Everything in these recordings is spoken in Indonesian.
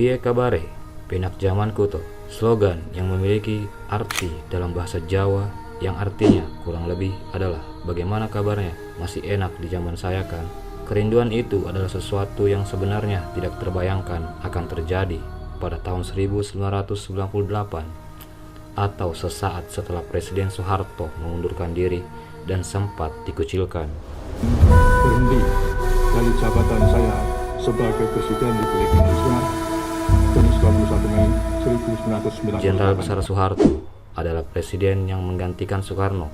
Piye kabare, penak zaman kuto, slogan yang memiliki arti dalam bahasa Jawa yang artinya kurang lebih adalah bagaimana kabarnya, masih enak di zaman saya kan. Kerinduan itu adalah sesuatu yang sebenarnya tidak terbayangkan akan terjadi pada tahun 1998 atau sesaat setelah Presiden Soeharto mengundurkan diri dan sempat dikucilkan. Berhenti dari jabatan saya sebagai Presiden Republik Indonesia Kamis 21 Mei 1998. Jenderal Besar Soeharto adalah presiden yang menggantikan Soekarno.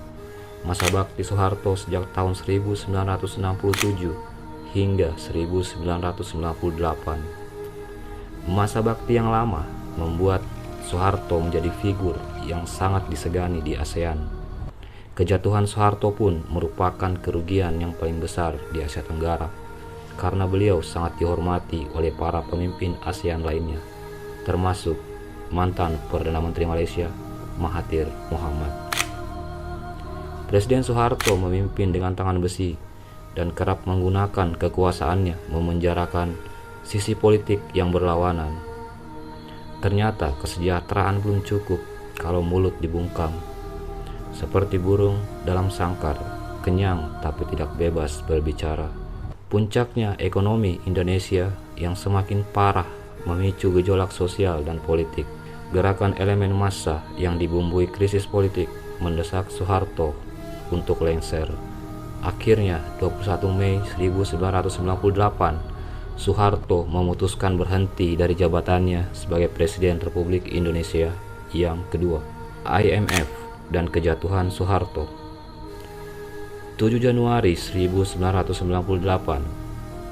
Masa bakti Soeharto sejak tahun 1967 hingga 1998. Masa bakti yang lama membuat Soeharto menjadi figur yang sangat disegani di ASEAN. Kejatuhan Soeharto pun merupakan kerugian yang paling besar di Asia Tenggara karena beliau sangat dihormati oleh para pemimpin ASEAN lainnya, termasuk mantan Perdana Menteri Malaysia Mahathir Mohamad. Presiden Soeharto memimpin dengan tangan besi dan kerap menggunakan kekuasaannya memenjarakan sisi politik yang berlawanan. Ternyata kesejahteraan belum cukup kalau mulut dibungkam. Seperti burung dalam sangkar, kenyang tapi tidak bebas berbicara. Puncaknya ekonomi Indonesia yang semakin parah memicu gejolak sosial dan politik. Gerakan elemen massa yang dibumbui krisis politik mendesak Soeharto untuk lengser. Akhirnya 21 Mei 1998, Soeharto memutuskan berhenti dari jabatannya sebagai Presiden Republik Indonesia yang kedua. IMF dan kejatuhan Soeharto. 7 Januari 1998,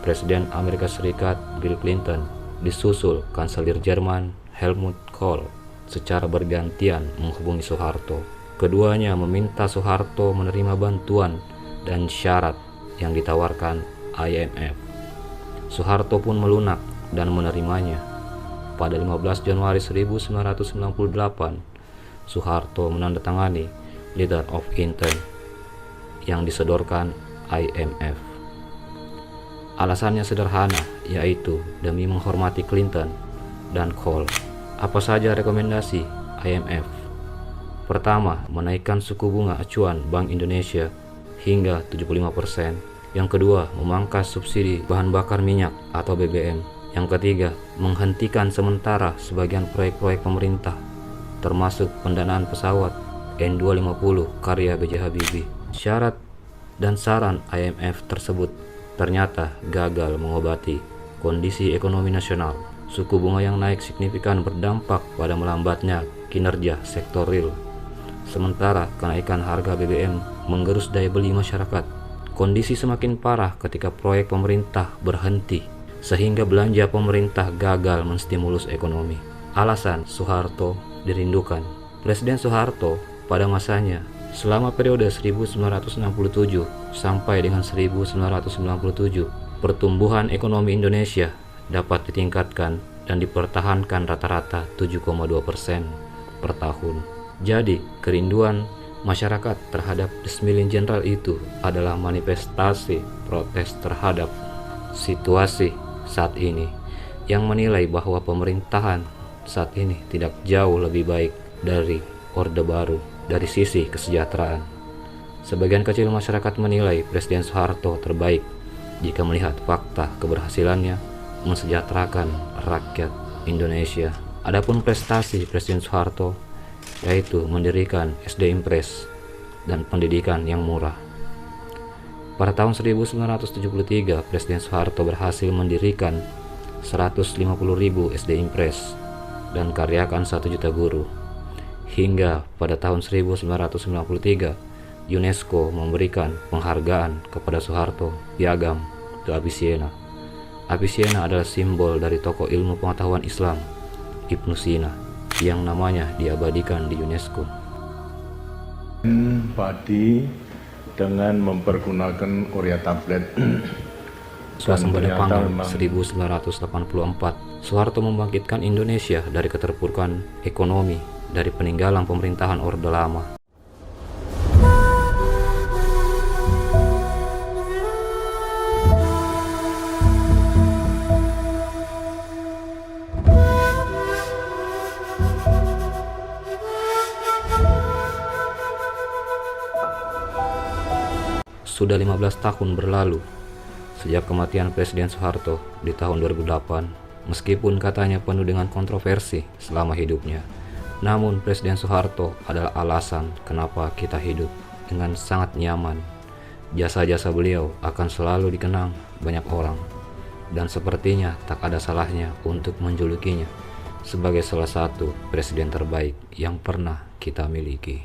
Presiden Amerika Serikat Bill Clinton disusul Kanselir Jerman Helmut Kohl secara bergantian menghubungi Soeharto. Keduanya meminta Soeharto menerima bantuan dan syarat yang ditawarkan IMF. Soeharto pun melunak dan menerimanya. Pada 15 Januari 1998, Soeharto menandatangani Letter of Intent yang disodorkan IMF. Alasannya sederhana, yaitu demi menghormati Clinton dan Kohl. Apa saja rekomendasi IMF? Pertama, menaikkan suku bunga acuan Bank Indonesia hingga 75%. Yang kedua, memangkas subsidi bahan bakar minyak atau BBM. Yang ketiga, menghentikan sementara sebagian proyek-proyek pemerintah, termasuk pendanaan pesawat N250 karya B.J. Habibie. Syarat dan saran IMF tersebut ternyata gagal mengobati kondisi ekonomi nasional. Suku bunga yang naik signifikan berdampak pada melambatnya kinerja sektor real. Sementara kenaikan harga BBM menggerus daya beli masyarakat. Kondisi semakin parah ketika proyek pemerintah berhenti, sehingga belanja pemerintah gagal menstimulus ekonomi. Alasan Soeharto dirindukan. Presiden Soeharto pada masanya selama periode 1967 sampai dengan 1997, pertumbuhan ekonomi Indonesia dapat ditingkatkan dan dipertahankan rata-rata 7,2% per tahun. Jadi, kerinduan masyarakat terhadap Desmilin Jenderal itu adalah manifestasi protes terhadap situasi saat ini yang menilai bahwa pemerintahan saat ini tidak jauh lebih baik dari Orde Baru dari sisi kesejahteraan. Sebagian kecil masyarakat menilai Presiden Soeharto terbaik jika melihat fakta keberhasilannya mensejahterakan rakyat Indonesia. Adapun prestasi Presiden Soeharto yaitu mendirikan SD Impres dan pendidikan yang murah. Pada tahun 1973, Presiden Soeharto berhasil mendirikan 150.000 SD Impres dan karyakan 1 juta guru. Hingga pada tahun 1993, UNESCO memberikan penghargaan kepada Soeharto, Piagam de Avicenna. Avicenna adalah simbol dari tokoh ilmu pengetahuan Islam, Ibnu Sina, yang namanya diabadikan di UNESCO. Padi dengan mempergunakan urea tablet. Suasembada pangan 1984, Soeharto membangkitkan Indonesia dari keterpurukan ekonomi dari peninggalan pemerintahan Orde Lama. sudah 15 tahun berlalu sejak kematian Presiden Soeharto di tahun 2008. Meskipun katanya penuh dengan kontroversi selama hidupnya, namun Presiden Soeharto adalah alasan kenapa kita hidup dengan sangat nyaman. Jasa-jasa beliau akan selalu dikenang banyak orang, dan sepertinya tak ada salahnya untuk menjulukinya sebagai salah satu presiden terbaik yang pernah kita miliki.